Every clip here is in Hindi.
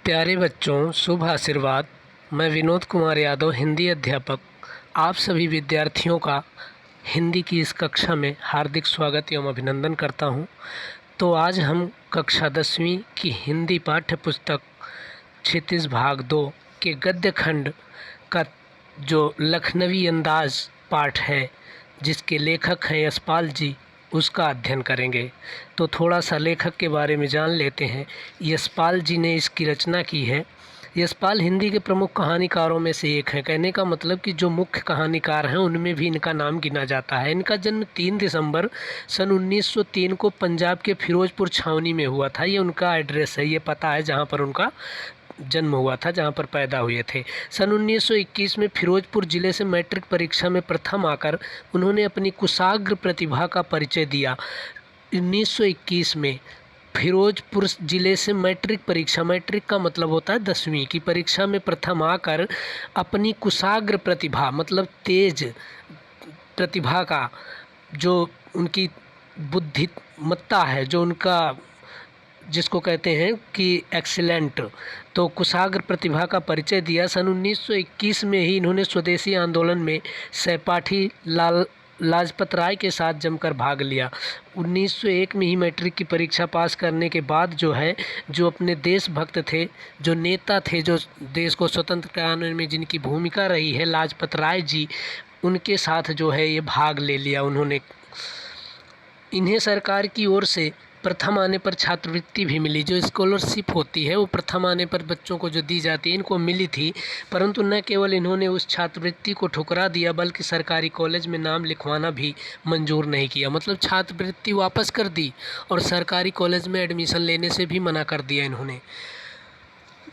प्यारे बच्चों, शुभ आशीर्वाद। मैं विनोद कुमार यादव, हिंदी अध्यापक, आप सभी विद्यार्थियों का हिंदी की इस कक्षा में हार्दिक स्वागत एवं अभिनंदन करता हूं। तो आज हम कक्षा 10वीं की हिंदी पाठ्य पुस्तक क्षितिज भाग 2 के गद्य खंड का जो लखनवी अंदाज पाठ है, जिसके लेखक हैं यशपाल जी, उसका अध्ययन करेंगे। तो थोड़ा सा लेखक के बारे में जान लेते हैं। यशपाल जी ने इसकी रचना की है। यशपाल हिंदी के प्रमुख कहानीकारों में से एक है। कहने का मतलब कि जो मुख्य कहानीकार हैं उनमें भी इनका नाम गिना जाता है। इनका जन्म 3 दिसंबर सन 1903 को पंजाब के फिरोजपुर छावनी में हुआ था। ये उनका एड्रेस है, ये पता है जहाँ पर उनका जन्म हुआ था, जहाँ पर पैदा हुए थे। सन 1921 में फिरोजपुर ज़िले से मैट्रिक परीक्षा में प्रथम आकर उन्होंने अपनी कुशाग्र प्रतिभा का परिचय दिया। 1921 में फिरोजपुर ज़िले से मैट्रिक का मतलब होता है 10वीं की परीक्षा में प्रथम आकर अपनी कुशाग्र प्रतिभा मतलब तेज प्रतिभा का, जो उनकी बुद्धिमत्ता है, जो उनका जिसको कहते हैं कि एक्सीलेंट, तो कुशाग्र प्रतिभा का परिचय दिया। सन 1921 में ही इन्होंने स्वदेशी आंदोलन में सहपाठी लाजपत राय के साथ जमकर भाग लिया। 1901 में ही मैट्रिक की परीक्षा पास करने के बाद जो अपने देशभक्त थे, जो नेता थे, जो देश को स्वतंत्र कराने में जिनकी भूमिका रही है, लाजपत राय जी, उनके साथ ये भाग ले लिया उन्होंने। इन्हें सरकार की ओर से प्रथम आने पर छात्रवृत्ति भी मिली। जो स्कॉलरशिप होती है वो प्रथम आने पर बच्चों को जो दी जाती है, इनको मिली थी। परंतु न केवल इन्होंने उस छात्रवृत्ति को ठुकरा दिया, बल्कि सरकारी कॉलेज में नाम लिखवाना भी मंजूर नहीं किया। मतलब छात्रवृत्ति वापस कर दी और सरकारी कॉलेज में एडमिशन लेने से भी मना कर दिया इन्होंने।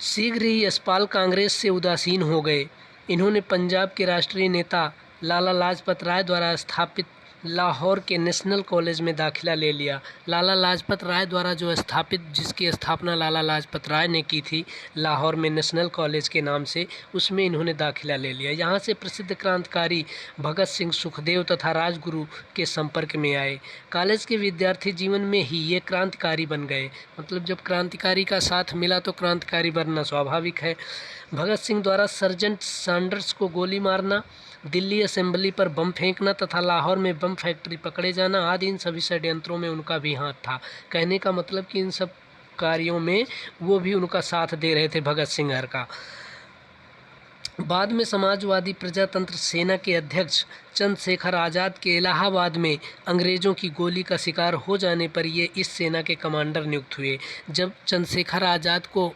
शीघ्र ही यशपाल कांग्रेस से उदासीन हो गए। इन्होंने पंजाब के राष्ट्रीय नेता लाला लाजपत राय द्वारा स्थापित लाहौर के नेशनल कॉलेज में दाखिला ले लिया। लाला लाजपत राय द्वारा जो स्थापित, जिसकी स्थापना लाला लाजपत राय ने की थी लाहौर में नेशनल कॉलेज के नाम से, उसमें इन्होंने दाखिला ले लिया। यहाँ से प्रसिद्ध क्रांतिकारी भगत सिंह, सुखदेव तथा राजगुरु के संपर्क में आए। कॉलेज के विद्यार्थी जीवन में ही ये क्रांतिकारी बन गए। मतलब जब क्रांतिकारी का साथ मिला तो क्रांतिकारी बनना स्वाभाविक है। भगत सिंह द्वारा सर्जेंट सैंडर्स को गोली मारना, दिल्ली असेंबली पर बम फेंकना तथा लाहौर में बम फैक्ट्री पकड़े जाना आदि इन सभी षड्यंत्रों में उनका भी हाथ था। कहने का मतलब कि इन सब कार्यों में वो भी उनका साथ दे रहे थे, भगत सिंह का। बाद में समाजवादी प्रजातंत्र सेना के अध्यक्ष चंद्रशेखर आज़ाद के इलाहाबाद में अंग्रेज़ों की गोली का शिकार हो जाने पर ये इस सेना के कमांडर नियुक्त हुए। जब चंद्रशेखर आज़ाद को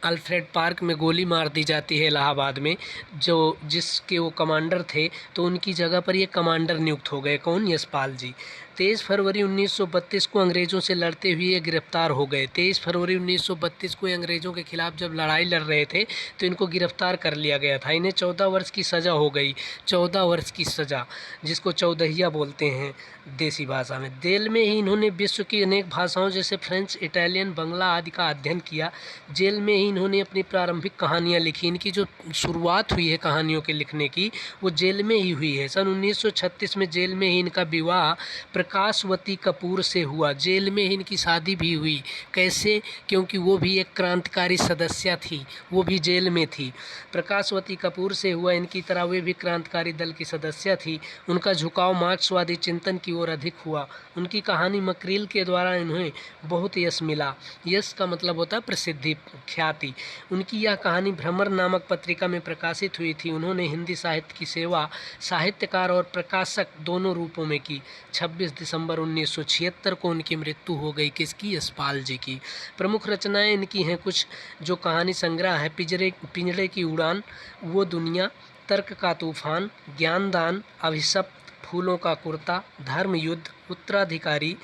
अल्फ्रेड पार्क में गोली मार दी जाती है इलाहाबाद में, जिसके वो कमांडर थे, तो उनकी जगह पर ये कमांडर नियुक्त हो गए। कौन? यशपाल जी। 23 फरवरी 1932 को अंग्रेज़ों से लड़ते हुए गिरफ्तार हो गए। 23 फरवरी 1932 को अंग्रेज़ों के खिलाफ जब लड़ाई लड़ रहे थे तो इनको गिरफ्तार कर लिया गया था। इन्हें 14 वर्ष की सज़ा हो गई। 14 वर्ष की सज़ा, जिसको चौदहिया बोलते हैं देसी भाषा में। जेल में ही इन्होंने विश्व की अनेक भाषाओं जैसे फ्रेंच, इटालियन, बंगला आदि का अध्ययन किया। जेल में ही इन्होंने अपनी प्रारंभिक कहानियाँ लिखी। इनकी जो शुरुआत हुई है कहानियों के लिखने की, वो जेल में ही हुई है। सन 1936 में जेल में ही इनका विवाह प्रकाशवती कपूर से हुआ। जेल में ही इनकी शादी भी हुई। कैसे? क्योंकि वो भी एक क्रांतिकारी सदस्य थी, वो भी जेल में थी। प्रकाशवती कपूर से हुआ। इनकी तरह वे भी क्रांतिकारी दल की सदस्य थी। उनका झुकाव मार्क्सवादी चिंतन की ओर अधिक हुआ। उनकी कहानी मकरील के द्वारा इन्हें बहुत यश मिला। यश का मतलब होता है प्रसिद्धि, ख्याति। उनकी यह कहानी भ्रमर नामक पत्रिका में प्रकाशित हुई थी। उन्होंने हिंदी साहित्य की सेवा साहित्यकार और प्रकाशक दोनों रूपों में की। 26 दिसंबर 1976 को उनकी मृत्यु हो गई। किसकी? यशपाल जी की। प्रमुख रचनाएं इनकी हैं कुछ, जो कहानी संग्रह है पिंजड़े की उड़ान, वो दुनिया, तर्क का तूफान, ज्ञानदान, अभिशप्त, फूलों का कुर्ता, धर्म युद्ध, उत्तराधिकारी,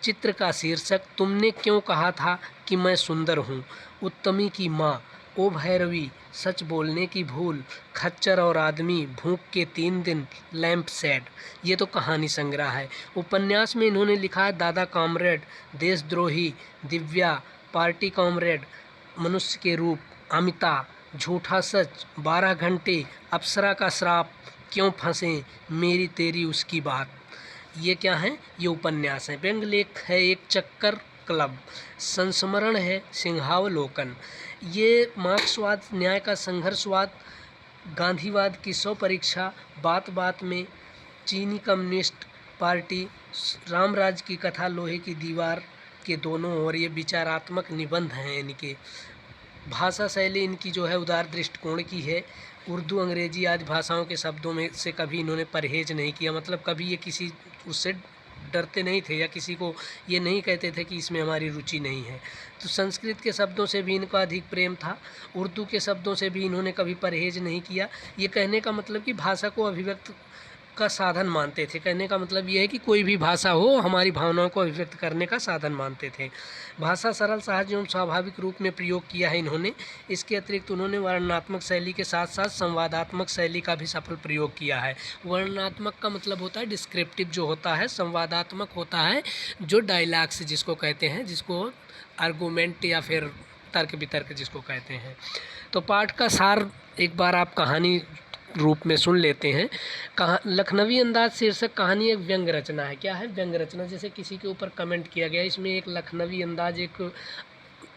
चित्र का शीर्षक, तुमने क्यों कहा था कि मैं सुंदर हूँ, उत्तमी की माँ, ओ भैरवी, सच बोलने की भूल, खच्चर और आदमी, भूख के 3 दिन, लैंप सेट। ये तो कहानी संग्रह है। उपन्यास में इन्होंने लिखा है दादा कॉमरेड, देशद्रोही, दिव्या, पार्टी कॉमरेड, मनुष्य के रूप, अमिता, झूठा सच, 12 घंटे, अप्सरा का श्राप, क्यों फंसे, मेरी तेरी उसकी बात। ये क्या है? ये उपन्यास है। व्यंग लेख है एक चक्कर क्लब, संस्मरण है सिंहावलोकन। ये मार्क्सवाद, न्याय का संघर्षवाद, गांधीवाद की 100 परीक्षा, बात बात में, चीनी कम्युनिस्ट पार्टी, रामराज की कथा, लोहे की दीवार के दोनों ओर, ये विचारात्मक निबंध हैं इनके। भाषा शैली इनकी जो है उदार दृष्टिकोण की है। उर्दू, अंग्रेजी आदि भाषाओं के शब्दों में से कभी इन्होंने परहेज नहीं किया, मतलब कभी ये किसी उससे डरते नहीं थे या किसी को ये नहीं कहते थे कि इसमें हमारी रुचि नहीं है। तो संस्कृत के शब्दों से भी इनका अधिक प्रेम था, उर्दू के शब्दों से भी इन्होंने कभी परहेज नहीं किया। ये कहने का मतलब कि भाषा को अभिव्यक्त का साधन मानते थे। कहने का मतलब ये है कि कोई भी भाषा हो हमारी भावनाओं को अभिव्यक्त करने का साधन मानते थे। भाषा सरल, सहज एवं स्वाभाविक रूप में प्रयोग किया है इन्होंने। इसके अतिरिक्त उन्होंने वर्णनात्मक शैली के साथ साथ संवादात्मक शैली का भी सफल प्रयोग किया है। वर्णनात्मक का मतलब होता है डिस्क्रिप्टिव जो होता है, संवादात्मक होता है जो डायलॉग्स जिसको कहते हैं, जिसको आर्गूमेंट या फिर तर्क वितर्क जिसको कहते हैं। तो पाठ का सार एक बार आप कहानी रूप में सुन लेते हैं। लखनवी अंदाज शीर्षक कहानी एक व्यंग रचना है। क्या है? व्यंग रचना। जैसे किसी के ऊपर कमेंट किया गया, इसमें एक लखनवी अंदाज, एक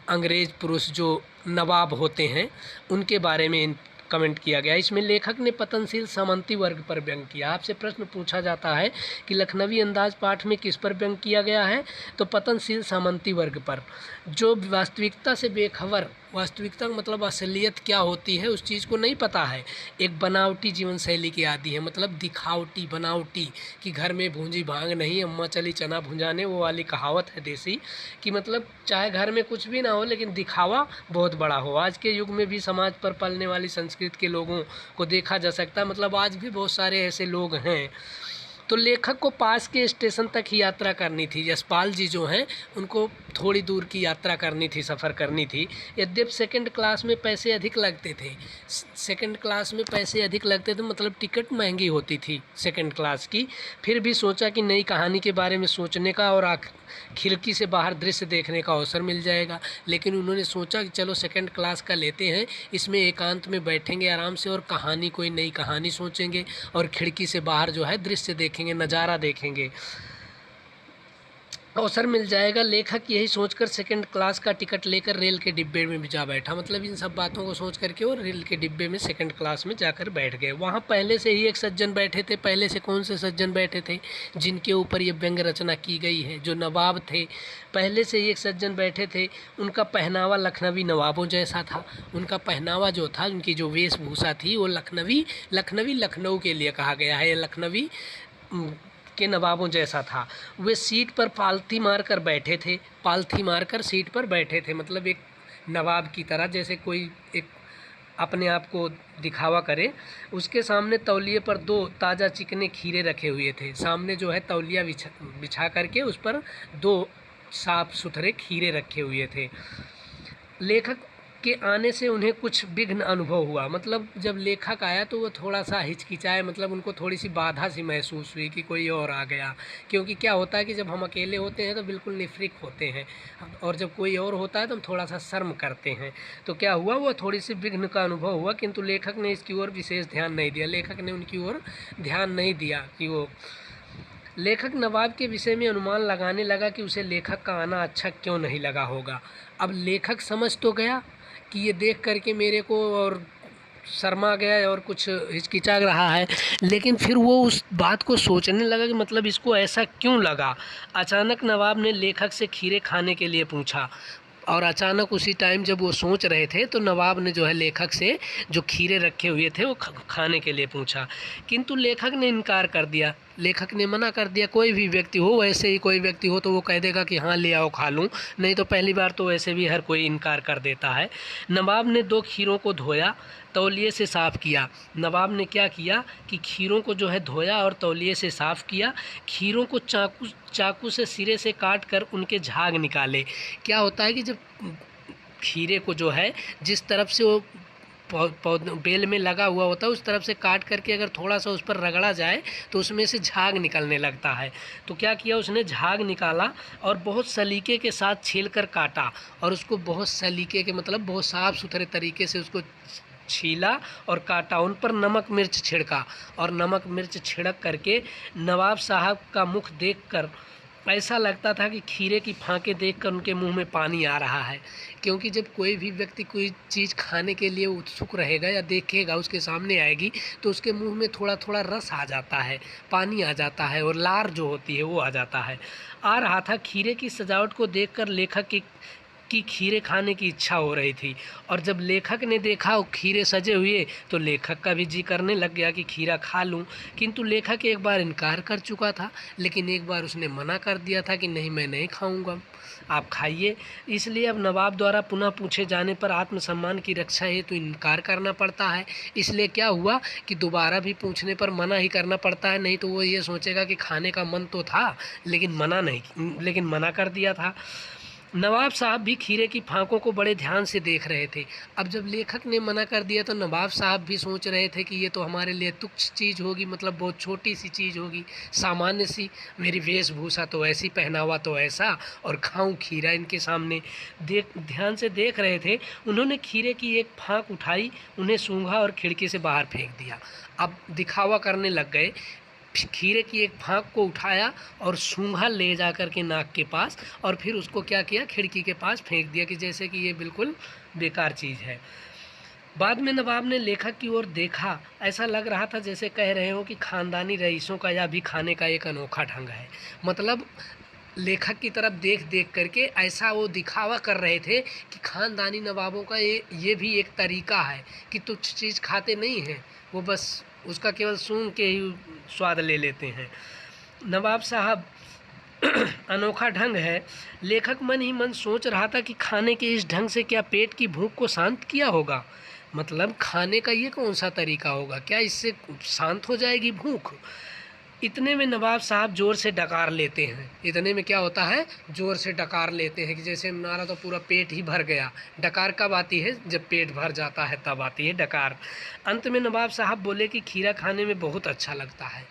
अंग्रेज पुरुष जो नवाब होते हैं उनके बारे में कमेंट किया गया। इसमें लेखक ने पतनशील सामंती वर्ग पर व्यंग किया। आपसे प्रश्न पूछा जाता है कि लखनवी अंदाज पाठ में किस पर व्यंग किया गया है, तो पतनशील सामंती वर्ग पर, जो वास्तविकता से बेखबर, वास्तविकता मतलब असलियत क्या होती है उस चीज़ को नहीं पता है, एक बनावटी जीवन शैली के आदी है। मतलब दिखावटी, बनावटी, कि घर में भूंजी भांग नहीं, अम्मा चली चना भुंजाने, वो वाली कहावत है देसी, कि मतलब चाहे घर में कुछ भी ना हो लेकिन दिखावा बहुत बड़ा हो। आज के युग में भी समाज पर पलने वाली संस्कृति के लोगों को देखा जा सकता है। मतलब आज भी बहुत सारे ऐसे लोग हैं। तो लेखक को पास के स्टेशन तक ही यात्रा करनी थी। यशपाल जी जो हैं उनको थोड़ी दूर की यात्रा करनी थी, सफ़र करनी थी। यद्यपि सेकंड क्लास में पैसे अधिक लगते थे, सेकंड क्लास में पैसे अधिक लगते थे, मतलब टिकट महंगी होती थी सेकंड क्लास की। फिर भी सोचा कि नई कहानी के बारे में सोचने का और खिड़की से बाहर दृश्य देखने का अवसर मिल जाएगा। लेकिन उन्होंने सोचा कि चलो सेकंड क्लास का लेते हैं, इसमें एकांत में बैठेंगे आराम से और कहानी, कोई नई कहानी सोचेंगे और खिड़की से बाहर जो है दृश्य देखेंगे, नज़ारा देखेंगे, अवसर मिल जाएगा। लेखक यही सोचकर सेकंड क्लास का टिकट लेकर रेल के डिब्बे में भी जा बैठा। मतलब इन सब बातों को सोच करके वो रेल के डिब्बे में सेकंड क्लास में जाकर बैठ गए। वहाँ पहले से ही एक सज्जन बैठे थे। पहले से कौन से सज्जन बैठे थे? जिनके ऊपर ये व्यंग रचना की गई है, जो नवाब थे। पहले से ही एक सज्जन बैठे थे। उनका पहनावा लखनवी नवाबों जैसा था। उनका पहनावा जो था, उनकी जो वेशभूषा थी वो लखनवी लखनऊ के लिए कहा गया है, लखनवी के नवाबों जैसा था। वे सीट पर पालथी मारकर बैठे थे, पालथी मारकर सीट पर बैठे थे। मतलब एक नवाब की तरह, जैसे कोई एक अपने आप को दिखावा करे। उसके सामने तौलिए पर 2 ताज़ा चिकने खीरे रखे हुए थे। सामने जो है तौलिया बिछा करके उस पर 2 साफ सुथरे खीरे रखे हुए थे। लेखक के आने से उन्हें कुछ विघ्न अनुभव हुआ। मतलब जब लेखक आया तो वो थोड़ा सा हिचकिचाए, मतलब उनको थोड़ी सी बाधा सी महसूस हुई कि कोई और आ गया। क्योंकि क्या होता है कि जब हम अकेले होते हैं तो बिल्कुल निफ्रिक होते हैं, और जब कोई और होता है तो हम थोड़ा सा शर्म करते हैं। तो क्या हुआ, वो थोड़ी सी विघ्न का अनुभव हुआ, किंतु लेखक ने इसकी ओर विशेष ध्यान नहीं दिया। लेखक ने उनकी ओर ध्यान नहीं दिया कि वो लेखक नवाब के विषय में अनुमान लगाने लगा कि उसे लेखक का आना अच्छा क्यों नहीं लगा होगा। अब लेखक समझ तो गया कि ये देख करके मेरे को और शर्मा गया और कुछ हिचकिचा रहा है, लेकिन फिर वो उस बात को सोचने लगा कि मतलब इसको ऐसा क्यों लगा। अचानक नवाब ने लेखक से खीरे खाने के लिए पूछा, और अचानक उसी टाइम जब वो सोच रहे थे तो नवाब ने जो है लेखक से जो खीरे रखे हुए थे वो खाने के लिए पूछा, किंतु लेखक ने इनकार कर दिया। लेखक ने मना कर दिया। कोई भी व्यक्ति हो, वैसे ही कोई व्यक्ति हो तो वो कह देगा कि हाँ ले आओ खा लूँ, नहीं तो पहली बार तो वैसे भी हर कोई इनकार कर देता है। नवाब ने 2 खीरों को धोया, तौलिए से साफ़ किया। नवाब ने क्या किया कि खीरों को जो है धोया और तौलिए से साफ़ किया। खीरों को चाकू से सिरे से काट कर उनके झाग निकाले। क्या होता है कि जब खीरे को जो है जिस तरफ से वो बेल में लगा हुआ होता है उस तरफ से काट करके अगर थोड़ा सा उस पर रगड़ा जाए तो उसमें से झाग निकलने लगता है। तो क्या किया उसने, झाग निकाला और बहुत सलीके के साथ छील कर काटा, और उसको बहुत सलीके के मतलब बहुत साफ़ सुथरे तरीके से उसको छीला और काटा। उन पर नमक मिर्च छिड़का, और नमक मिर्च छिड़क करके नवाब साहब का मुख देखकर ऐसा लगता था कि खीरे की फांके देखकर उनके मुंह में पानी आ रहा है, क्योंकि जब कोई भी व्यक्ति कोई चीज़ खाने के लिए उत्सुक रहेगा या देखेगा, उसके सामने आएगी, तो उसके मुंह में थोड़ा थोड़ा रस आ जाता है, पानी आ जाता है और लार जो होती है वो आ जाता है। आ रहा था। खीरे की सजावट को देखकर लेखक की खीरे खाने की इच्छा हो रही थी, और जब लेखक ने देखा वो खीरे सजे हुए तो लेखक का भी जी करने लग गया कि खीरा खा लूं। किंतु लेखक एक बार इनकार कर चुका था, लेकिन एक बार उसने मना कर दिया था कि नहीं, मैं नहीं खाऊंगा, आप खाइए। इसलिए अब नवाब द्वारा पुनः पूछे जाने पर आत्मसम्मान की रक्षा हेतु तो इनकार करना पड़ता है। इसलिए क्या हुआ कि दोबारा भी पूछने पर मना ही करना पड़ता है, नहीं तो वो ये सोचेगा कि खाने का मन तो था लेकिन मना कर दिया था। नवाब साहब भी खीरे की फांकों को बड़े ध्यान से देख रहे थे। अब जब लेखक ने मना कर दिया तो नवाब साहब भी सोच रहे थे कि ये तो हमारे लिए तुच्छ चीज़ होगी, मतलब बहुत छोटी सी चीज़ होगी, सामान्य सी। मेरी वेशभूषा तो ऐसी, पहनावा तो ऐसा, और खाऊं खीरा इनके सामने। ध्यान से देख रहे थे। उन्होंने खीरे की एक फांक उठाई, उन्हें सूंघा और खिड़की से बाहर फेंक दिया। अब दिखावा करने लग गए। खीरे की एक फांक को उठाया और सूंघा ले जा कर के नाक के पास, और फिर उसको क्या किया, खिड़की के पास फेंक दिया कि जैसे कि ये बिल्कुल बेकार चीज़ है। बाद में नवाब ने लेखक की ओर देखा। ऐसा लग रहा था जैसे कह रहे हो कि खानदानी रईसों का यह भी खाने का एक अनोखा ढंग है। मतलब लेखक की तरफ देख देख करके ऐसा वो दिखावा कर रहे थे कि खानदानी नवाबों का ये भी एक तरीका है कि तुच्छ चीज़ खाते नहीं हैं, वो बस उसका केवल सूंघ के ही स्वाद ले लेते हैं। नवाब साहब अनोखा ढंग है। लेखक मन ही मन सोच रहा था कि खाने के इस ढंग से क्या पेट की भूख को शांत किया होगा। मतलब खाने का ये कौन सा तरीका होगा, क्या इससे शांत हो जाएगी भूख। इतने में नवाब साहब ज़ोर से डकार लेते हैं। इतने में क्या होता है, ज़ोर से डकार लेते हैं कि जैसे हमारा तो पूरा पेट ही भर गया। डकार कब आती है, जब पेट भर जाता है तब आती है डकार। अंत में नवाब साहब बोले कि खीरा खाने में बहुत अच्छा लगता है।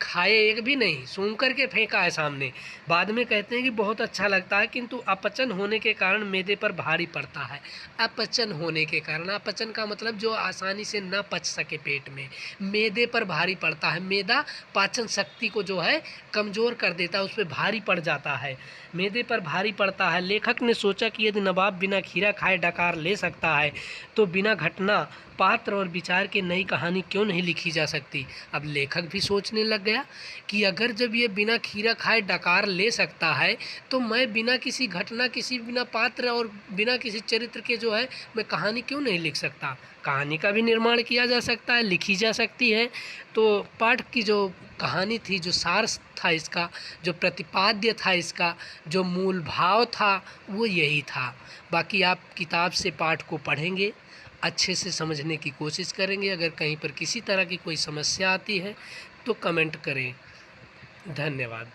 खाए एक भी नहीं, सूंघ करके फेंका है सामने। बाद में कहते हैं कि बहुत अच्छा लगता है, किंतु अपचन होने के कारण मैदे पर भारी पड़ता है। अपचन होने के कारण, अपचन का मतलब जो आसानी से ना पच सके पेट में, मैदे पर भारी पड़ता है। मैदा पाचन शक्ति को जो है कमज़ोर कर देता है, उस पर भारी पड़ जाता है, मैदे पर भारी पड़ता है। लेखक ने सोचा कि यदि नवाब बिना खीरा खाए डकार ले सकता है तो बिना घटना, पात्र और विचार की नई कहानी क्यों नहीं लिखी जा सकती। अब लेखक भी सोचने लग गया कि अगर जब ये बिना खीरा खाए डकार ले सकता है तो मैं बिना किसी घटना, बिना पात्र और बिना किसी चरित्र के जो है मैं कहानी क्यों नहीं लिख सकता। कहानी का भी निर्माण किया जा सकता है, लिखी जा सकती है। तो पाठ की जो कहानी थी, जो सार था इसका, जो प्रतिपाद्य था इसका, जो मूल भाव था, वो यही था। बाकी आप किताब से पाठ को पढ़ेंगे, अच्छे से समझने की कोशिश करेंगे। अगर कहीं पर किसी तरह की कोई समस्या आती है तो कमेंट करें। धन्यवाद।